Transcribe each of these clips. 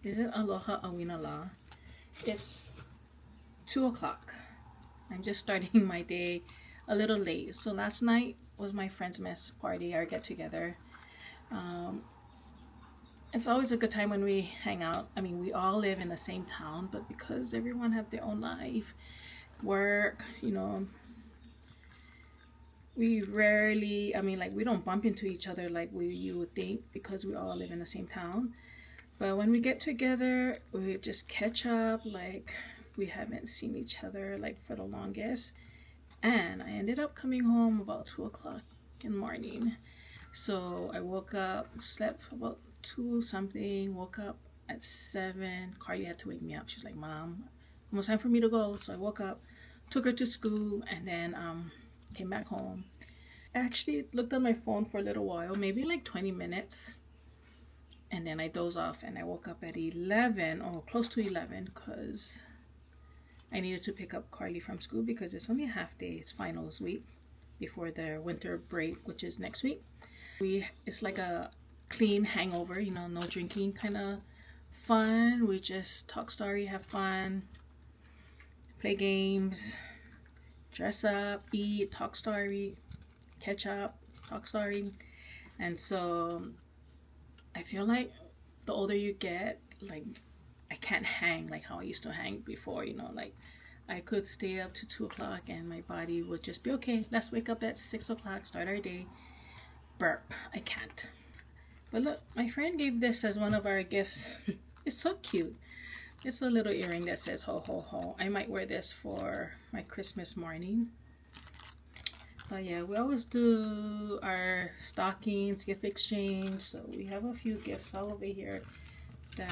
Is it Aloha Awinala? It's 2 o'clock. I'm just starting my day a little late. So last night was my friend's mess party, our get together. It's always a good time when we hang out. I mean, we all live in the same town, but because everyone have their own life, work, you know, we rarely, I mean, like, we don't bump into each other like you would think because we all live in the same town. But when we get together, we just catch up like we haven't seen each other like for the longest. And I ended up coming home about 2 o'clock in the morning. So I woke up, slept about 2 something, woke up at 7. Carly had to wake me up. She's like, Mom, almost time for me to go. So I woke up, took her to school, and then came back home. I actually looked on my phone for a little while, maybe like 20 minutes. And then I dozed off and I woke up at 11 or close to 11 because I needed to pick up Carly from school because it's only a half day. It's finals week before the winter break, which is next week. It's like a clean hangover, you know, no drinking kind of fun. We just talk story, have fun, play games, dress up, eat, talk story, catch up, talk story. And so I feel like the older you get, like, I can't hang like how I used to hang before, you know, like I could stay up to 2 o'clock and my body would just be okay. Let's wake up at 6 o'clock, start our day. Burp. I can't. But look, my friend gave this as one of our gifts. It's so cute. It's a little earring that says ho ho ho. I might wear this for my Christmas morning. But yeah, we always do our stockings, gift exchange. So we have a few gifts all over here that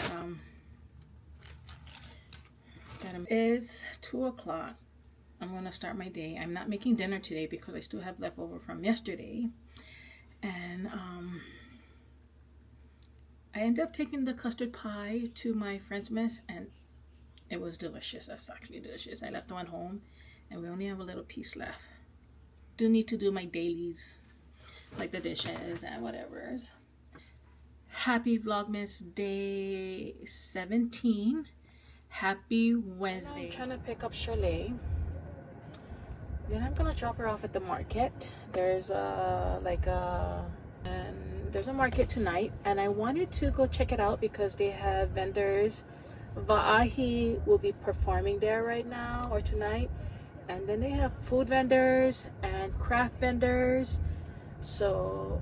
is 2 o'clock. I'm gonna start my day. I'm not making dinner today because I still have leftover from yesterday. And I ended up taking the custard pie to my friend's mess and it was delicious. That's actually delicious. I left one home and we only have a little piece left. Do need to do my dailies, like the dishes and whatever. Happy Vlogmas day 17. Happy Wednesday. I'm trying to pick up Shirley. Then I'm gonna drop her off at the market. There's there's a market tonight and I wanted to go check it out because they have vendors. Va'ahi will be performing there right now or tonight. And then they have food vendors and craft vendors. So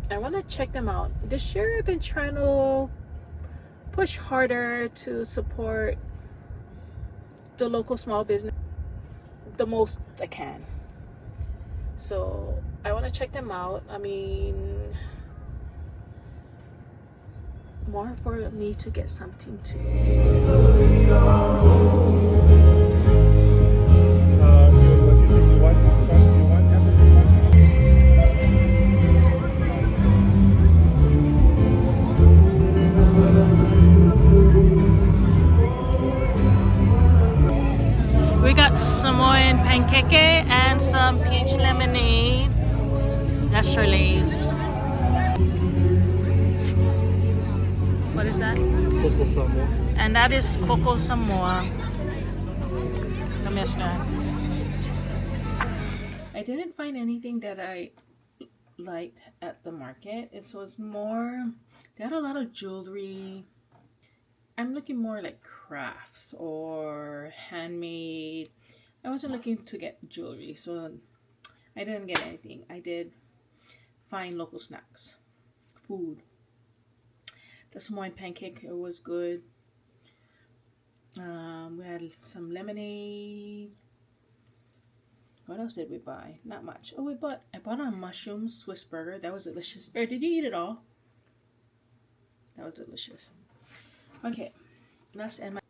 I want to check them out. This year I've been trying to push harder to support the local small business the most I can. So I want to check them out. I mean, more for me to get something to. We got Samoan pancake and some peach lemonade. That's Shirley's. What is that? Coco Samoa. And that is Coco Samoa. I didn't find anything that I liked at the market. It was more, they had a lot of jewelry. I'm looking more like crafts or handmade. I wasn't looking to get jewelry, so I didn't get anything. I did find local snacks, food. The Samoan pancake, it was good. We had some lemonade. What else did we buy? Not much. Oh, I bought a mushroom Swiss burger. That was delicious. Bear, did you eat it all? That was delicious. Okay, let's end my.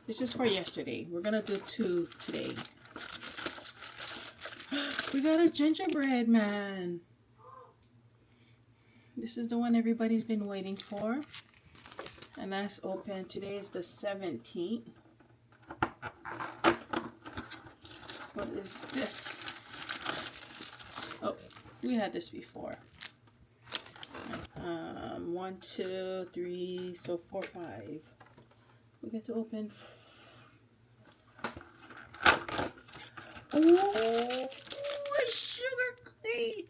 This is for yesterday. We're gonna do 2 today. We got a gingerbread man. This is the one everybody's been waiting for. And that's open. Today is the 17th. What is this? Oh, we had this before. 1, 2, 3, so 4, 5. We get to open. Oh, a sugar clean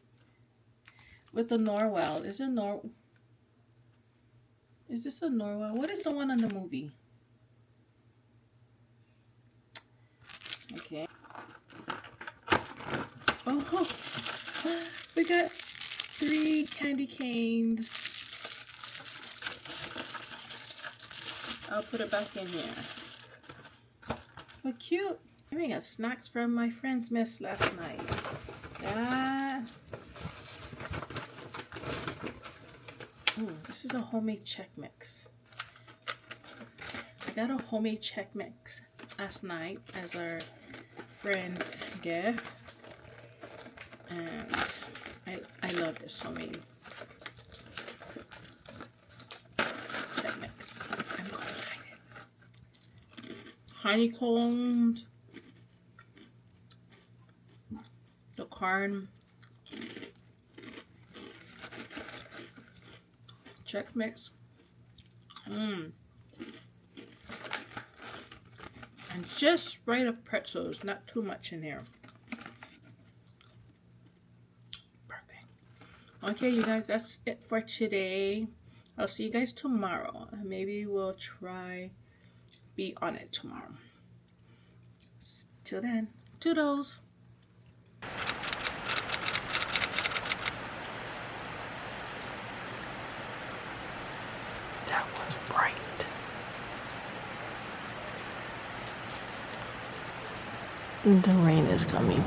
with the Norwell. Is this a Norwell? What is the one on the movie? Okay. Oh, we got 3 candy canes. I'll put it back in here. How cute. We got snacks from my friend's mess last night. Ooh, this is a homemade Chex Mix. I got a homemade Chex Mix last night as our friend's gift. And I love this homemade Chex Mix. I'm gonna hide it. Honeycombed. The corn. Chex Mix. And just right of pretzels, not too much in there. Perfect. Okay, you guys, that's it for today. I'll see you guys tomorrow. Maybe we'll try be on it tomorrow. Till then, toodles. That was bright. The rain is coming.